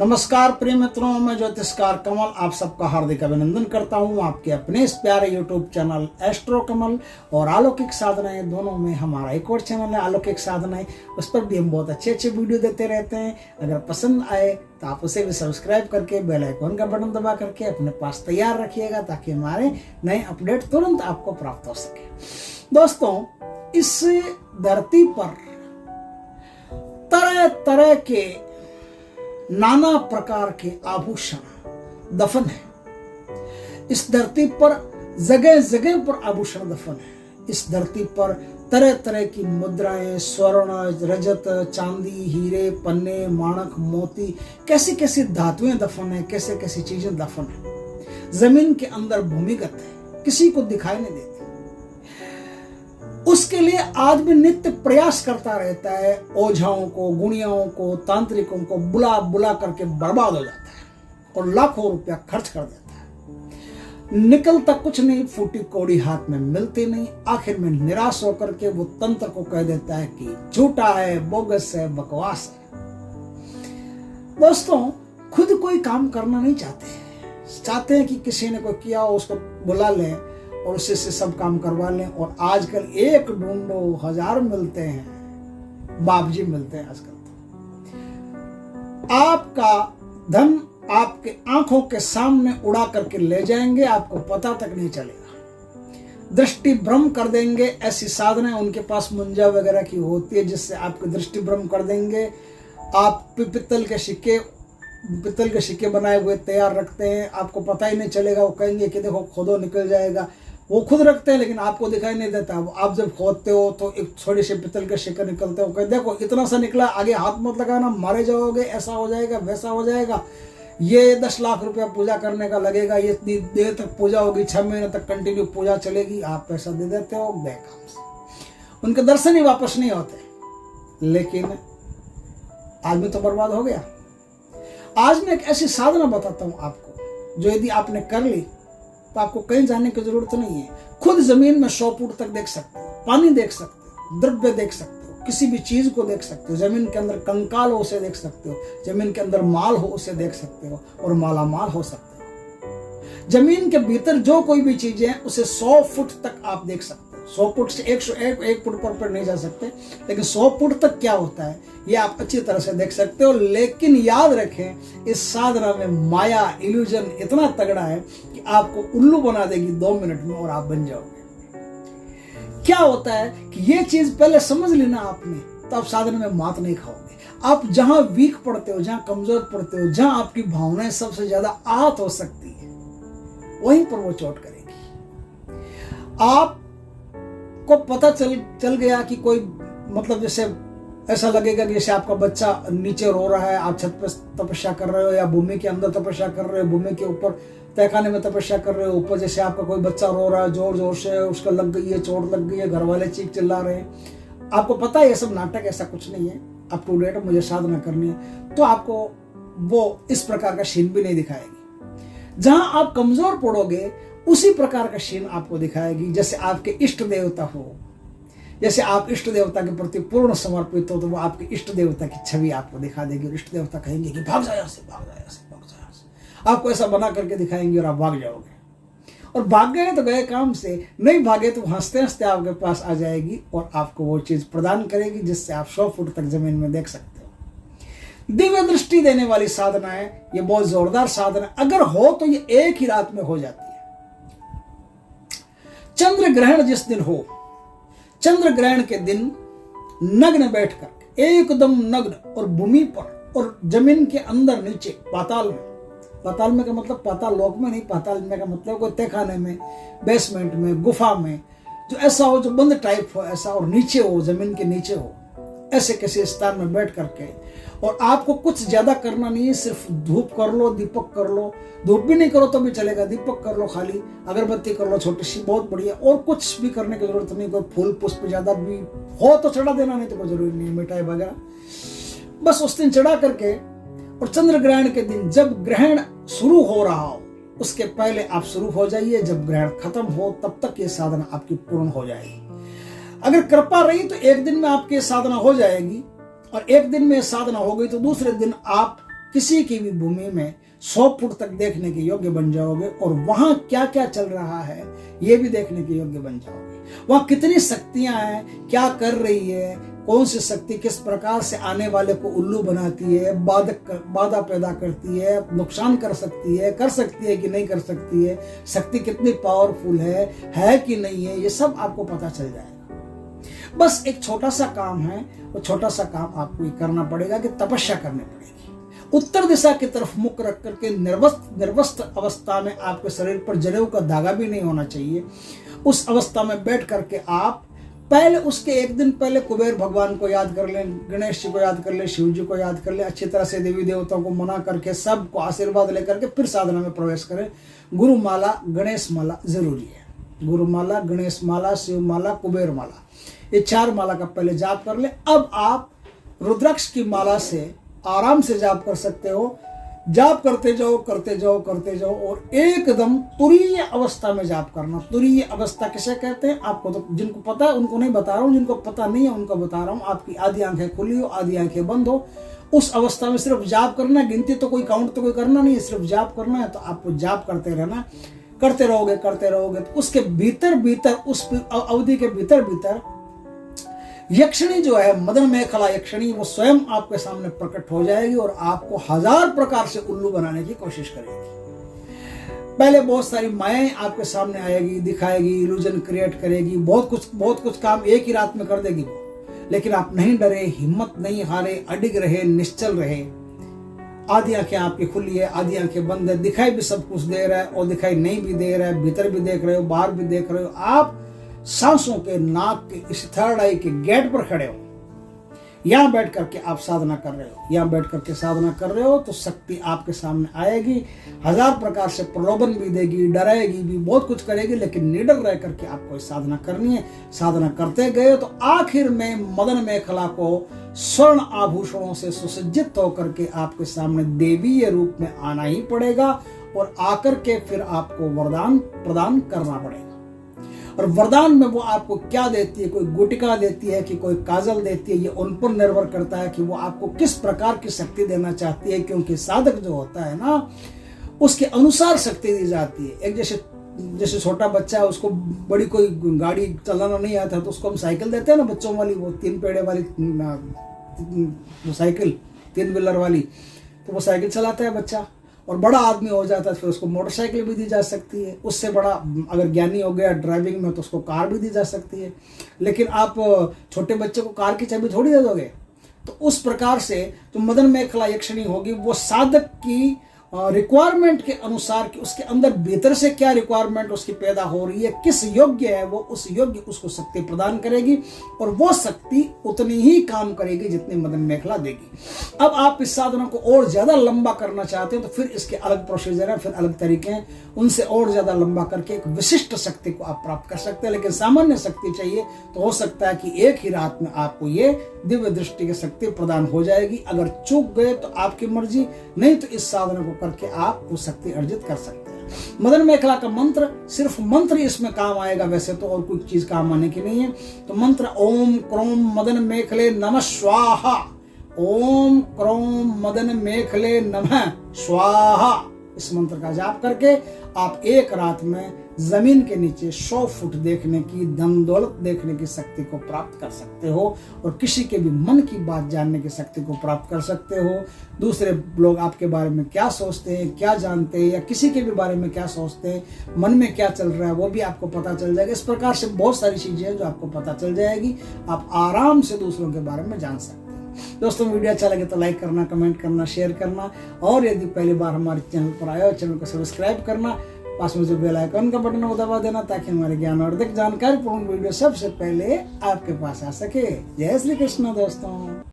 नमस्कार प्रिय मित्रों, मैं ज्योतिषकार कमल आप सबका हार्दिक अभिनंदन करता हूं। आपके अपने इस प्यारे यूट्यूब चैनल एस्ट्रो कमल और अलौकिक साधनाएं दोनों में हमारा एक और चैनल है अलौकिक साधनाएं, उस पर भी हम बहुत अच्छे वीडियो देते रहते हैं। अगर पसंद आए तो आप उसे भी सब्सक्राइब करके बेल आइकन का बटन दबा करके अपने पास तैयार रखिएगा ताकि हमारे नए अपडेट तुरंत आपको प्राप्त हो सके। दोस्तों, इस धरती पर तरह तरह के नाना प्रकार के आभूषण दफन है। इस धरती पर जगह जगह पर आभूषण दफन है। इस धरती पर तरह तरह की मुद्राएं, स्वर्ण, रजत, चांदी, हीरे, पन्ने, माणक, मोती, कैसी कैसी धातुएं दफन है, कैसे कैसी चीजें दफन है। जमीन के अंदर भूमिगत है, किसी को दिखाई नहीं देती। उसके लिए आदमी नित्य प्रयास करता रहता है। ओझाओं को, गुणियाओं को, तांत्रिकों को बुला बुला करके बर्बाद हो जाता है और लाखों रुपया खर्च कर देता है। निकलता कुछ नहीं, फूटी कौड़ी हाथ में मिलती नहीं। आखिर में निराश होकर के वो तंत्र को कह देता है कि झूठा है, बोगस है, बकवास है। दोस्तों, खुद कोई काम करना नहीं चाहते हैं कि किसी ने कोई किया हो उसको बुला लें और उससे से सब काम करवा लें। और आजकल एक ढूंढो 1000 मिलते हैं, बाबजी मिलते हैं आजकल। तो आपका धन आपके आंखों के सामने उड़ा करके ले जाएंगे, आपको पता तक नहीं चलेगा। दृष्टि भ्रम कर देंगे। ऐसी साधनाएं उनके पास मुंजा वगैरह की होती है जिससे आपकी दृष्टि भ्रम कर देंगे। आप पित्तल के सिक्के बनाए हुए तैयार रखते हैं, आपको पता ही नहीं चलेगा। वो कहेंगे कि देखो खोदो निकल जाएगा। वो खुद रखते हैं लेकिन आपको दिखाई नहीं देता। आप जब खोदते हो तो एक थोड़ी सी पित्तल के सिक्के निकलते हो, कहते देखो इतना सा निकला, आगे हाथ मत लगाना, मारे जाओगे, ऐसा हो जाएगा, वैसा हो जाएगा। ये 10 लाख रुपया पूजा करने का लगेगा, ये इतनी देर तक पूजा होगी, 6 महीने तक कंटिन्यू पूजा चलेगी। आप पैसा दे देते हो बेकाम से, उनके दर्शन ही वापस नहीं होते। लेकिन आदमी तो बर्बाद हो गया। आज मैं एक ऐसी साधना बताता हूं आपको जो यदि आपने कर ली तो आपको कहीं जाने की जरूरत नहीं है। खुद जमीन में 100 फुट तक देख सकते हो, पानी देख सकते हो, द्रव्य देख सकते हो, किसी भी चीज को देख सकते हो। जमीन के अंदर कंकाल हो उसे देख सकते हो, जमीन के अंदर माल हो उसे देख सकते हो और मालामाल हो सकते हो। जमीन के भीतर जो कोई भी चीजें हैं उसे 100 फुट तक आप देख सकते हो। 100 फुट से 101 फुट पर नहीं जा सकते, लेकिन 100 फुट तक क्या होता है ये आप अच्छी तरह से देख सकते हो। लेकिन याद रखें, इस साधना में माया, इल्यूजन इतना तगड़ा है कि आपको उल्लू बना देगी 2 मिनट में और आप बन जाओगे। क्या होता है कि ये चीज पहले समझ लेना आपने, तो आप साधना में मात नहीं खाओगे। आप जहां वीक पड़ते हो, जहां कमजोर पड़ते हो, जहां आपकी भावनाएं सबसे ज्यादा आहत हो सकती है, वहीं पर वो चोट करेगी। आप को पता चल गया कि कोई मतलब जैसे ऐसा लगेगा कि जैसे आपका बच्चा नीचे रो रहा है, आप छत पर तपस्या कर रहे हो या भूमि के अंदर तपस्या कर रहे हो, भूमि के ऊपर तहखाने में तपस्या कर रहे हो, ऊपर जैसे आपका कोई बच्चा रो रहा है जोर जोर से, उसका लग गई है, चोट लग गई है, घर वाले चीख चिल्ला रहे हैं। आपको पता है ये सब नाटक, ऐसा कुछ नहीं है। अब टू लेट, मुझे साधना करनी है, तो आपको वो इस प्रकार का सीन भी नहीं दिखाएगी। जहां आप कमजोर पड़ोगे उसी प्रकार का सीन आपको दिखाएगी। जैसे आपके इष्ट देवता हो, जैसे आप इष्ट देवता के प्रति पूर्ण समर्पित हो, तो वो आपके इष्ट देवता की छवि आपको दिखा देगी और इष्ट देवता कहेंगे कि भाग जाओ यहाँ से, भाग जाओ यहाँ से, भाग जाओ यहाँ से। आपको ऐसा बना करके दिखाएंगे और आप भाग जाओगे। और भाग गए तो गए काम से, नहीं भागे तो हंसते हंसते आपके पास आ जाएगी और आपको वो चीज प्रदान करेगी जिससे आप 100 फुट तक जमीन में देख सकते हो। दिव्य दृष्टि देने वाली साधना है ये, बहुत जोरदार साधना। अगर हो तो ये एक ही रात में हो जाती है। चंद्र ग्रहण जिस दिन हो, चंद्र ग्रहण के दिन नग्न बैठकर, एकदम नग्न, और भूमि पर और जमीन के अंदर नीचे पाताल में का मतलब पाताल लोक में नहीं, पाताल में का मतलब कोई तहखाने में, बेसमेंट में, गुफा में, जो ऐसा हो, जो बंद टाइप हो ऐसा, और नीचे हो, जमीन के नीचे हो, ऐसे किसी स्थान में बैठ करके। और आपको कुछ ज्यादा करना नहीं है, सिर्फ धूप कर लो, दीपक कर लो, धूप भी नहीं करो तो भी चलेगा, दीपक कर लो, खाली अगरबत्ती कर लो छोटी सी, बहुत बढ़िया। और कुछ भी करने की जरूरत नहीं। कोई फूल पुष्प ज्यादा भी हो तो चढ़ा देना, नहीं तो कोई जरूरी नहीं, मिठाई वगैरह बस उस दिन चढ़ा करके। और चंद्र ग्रहण के दिन जब ग्रहण शुरू हो रहा हो उसके पहले आप शुरू हो जाइए, जब ग्रहण खत्म हो तब तक ये साधना आपकी पूर्ण हो जाएगी। अगर कृपा रही तो एक दिन में आपकी साधना हो जाएगी, और एक दिन में साधना हो गई तो दूसरे दिन आप किसी की भी भूमि में 100 फुट तक देखने के योग्य बन जाओगे और वहां क्या क्या चल रहा है ये भी देखने के योग्य बन जाओगे। वहां कितनी शक्तियां हैं, क्या कर रही है, कौन सी शक्ति किस प्रकार से आने वाले को उल्लू बनाती है, बाधा पैदा करती है, नुकसान कर सकती है कि नहीं कर सकती है, शक्ति कितनी पावरफुल है कि नहीं है, ये सब आपको पता चल जाएगा। बस एक छोटा सा काम है, वो छोटा सा काम आपको ये करना पड़ेगा कि तपस्या करनी पड़ेगी। उत्तर दिशा की तरफ मुख रख करके निर्वस्त्र अवस्था में आपके शरीर पर जनेऊ का धागा भी नहीं होना चाहिए। उस अवस्था में बैठ करके आप पहले उसके एक दिन पहले कुबेर भगवान को याद कर लें, गणेश जी को याद कर लें, शिव जी को याद कर लें, अच्छी तरह से देवी देवताओं को मना करके सबको आशीर्वाद लेकर के फिर साधना में प्रवेश करें। गुरु माला, गणेश माला जरूरी है। गुरु माला, गणेश माला, शिव माला, कुबेर माला, ये 4 माला का पहले जाप कर ले। अब आप रुद्राक्ष की माला से आराम से जाप कर सकते हो। जाप करते जाओ और एकदम तुरीय अवस्था में जाप करना। तुरीय अवस्था किसे कहते हैं आपको तो जिनको पता है उनको नहीं बता रहा हूँ, जिनको पता नहीं है उनको बता रहा हूँ। आपकी आधी आंखें खुली हो, आधी आंखें बंद हो, उस अवस्था में सिर्फ जाप करना। गिनती तो कोई काउंट तो कोई करना नहीं है, सिर्फ जाप करना है। तो आपको जाप करते रहना, करते रहोगे तो उसके भीतर उस अवधि के भीतर यक्षिणी जो है, मदन मेखला यक्षिणी, वो स्वयं आपके सामने प्रकट हो जाएगी और आपको 1000 प्रकार से उल्लू बनाने की कोशिश करेगी। पहले बहुत सारी मायाएं आपके सामने आएगी, दिखाएगी, इल्यूजन क्रिएट करेगी, बहुत कुछ काम एक ही रात में कर देगी वो। लेकिन आप नहीं डरे, हिम्मत नहीं हारे, अडिग रहे, निश्चल रहे। आधी आंखें आपकी खुली है, आधी आंखें बंद है, दिखाई भी सब कुछ दे रहा है और दिखाई नहीं भी दे रहा है, भीतर भी देख रहे हो, बाहर भी देख रहे हो। आप सांसों के नाक के इस थर्ड आई के गेट पर खड़े हो, यहां बैठ करके आप साधना कर रहे हो। यहां बैठ करके साधना कर रहे हो तो शक्ति आपके सामने आएगी, 1000 प्रकार से प्रलोभन भी देगी, डराएगी भी, बहुत कुछ करेगी, लेकिन निडर रह करके आपको साधना करनी है। साधना करते गए तो आखिर में मदन मेखला को स्वर्ण आभूषणों से सुसज्जित होकर के आपके सामने देवीय रूप में आना ही पड़ेगा और आकर के फिर आपको वरदान प्रदान करना पड़ेगा। और वरदान में वो आपको क्या देती है, कोई गुटिका देती है कि कोई काजल देती है, ये उन पर निर्भर करता है कि वो आपको किस प्रकार की शक्ति देना चाहती है। क्योंकि साधक जो होता है ना, उसके अनुसार शक्ति दी जाती है। एक जैसे छोटा बच्चा है, उसको बड़ी कोई गाड़ी चलाना नहीं आता तो उसको हम साइकिल देते हैं ना, बच्चों वाली, वो 3 पेड़े वाली साइकिल, 3 व्हीलर वाली, तो वो साइकिल चलाता है बच्चा। और बड़ा आदमी हो जाता है फिर उसको मोटरसाइकिल भी दी जा सकती है। उससे बड़ा अगर ज्ञानी हो गया ड्राइविंग में तो उसको कार भी दी जा सकती है। लेकिन आप छोटे बच्चे को कार की चाबी थोड़ी दे दोगे। तो उस प्रकार से जो मदन मेखला यक्षिणी होगी वो साधक की रिक्वायरमेंट के अनुसार कि उसके अंदर भीतर से क्या रिक्वायरमेंट उसकी पैदा हो रही है, किस योग्य है वो, उस योग्य उसको शक्ति प्रदान करेगी और वो शक्ति उतनी ही काम करेगी जितनी मदन मेखला देगी। अब आप इस साधना को और ज्यादा लंबा करना चाहते हैं तो फिर इसके अलग प्रोसीजर है, फिर अलग तरीके हैं, उनसे और ज्यादा लंबा करके एक विशिष्ट शक्ति को आप प्राप्त कर सकते हैं। लेकिन सामान्य शक्ति चाहिए तो हो सकता है कि एक ही रात में आपको ये दिव्य दृष्टि की शक्ति प्रदान हो जाएगी। अगर चूक गए तो आपकी मर्जी, नहीं तो इस साधना को करके आप वो शक्ति अर्जित कर सकते हैं। मदन मेखला का मंत्र, सिर्फ मंत्र इसमें काम आएगा, वैसे तो और कोई चीज काम आने की नहीं है। तो मंत्र ओम क्रोम मदन मेखले नमः स्वाहा, ओम क्रोम मदन मेखले नमः स्वाहा, इस मंत्र का जाप करके आप एक रात में जमीन के नीचे 100 फुट देखने की, धन दौलत देखने की शक्ति को प्राप्त कर सकते हो और किसी के भी मन की बात जानने की शक्ति को प्राप्त कर सकते हो। दूसरे लोग आपके बारे में क्या सोचते हैं, क्या जानते हैं, या किसी के भी बारे में क्या सोचते हैं, मन में क्या चल रहा है, वो भी आपको पता चल जाएगा। इस प्रकार से बहुत सारी चीजें हैं जो आपको पता चल जाएगी। आप आराम से दूसरों के बारे में जान सकते हैं। दोस्तों, वीडियो अच्छा लगे तो लाइक करना, कमेंट करना, शेयर करना और यदि पहली बार हमारे चैनल पर आए हो चैनल को सब्सक्राइब करना, पास में जो बेल आइकन का बटन को दबा देना ताकि हमारे ज्ञान और जानकारी पूर्ण वीडियो सबसे पहले आपके पास आ सके। जय श्री कृष्ण दोस्तों।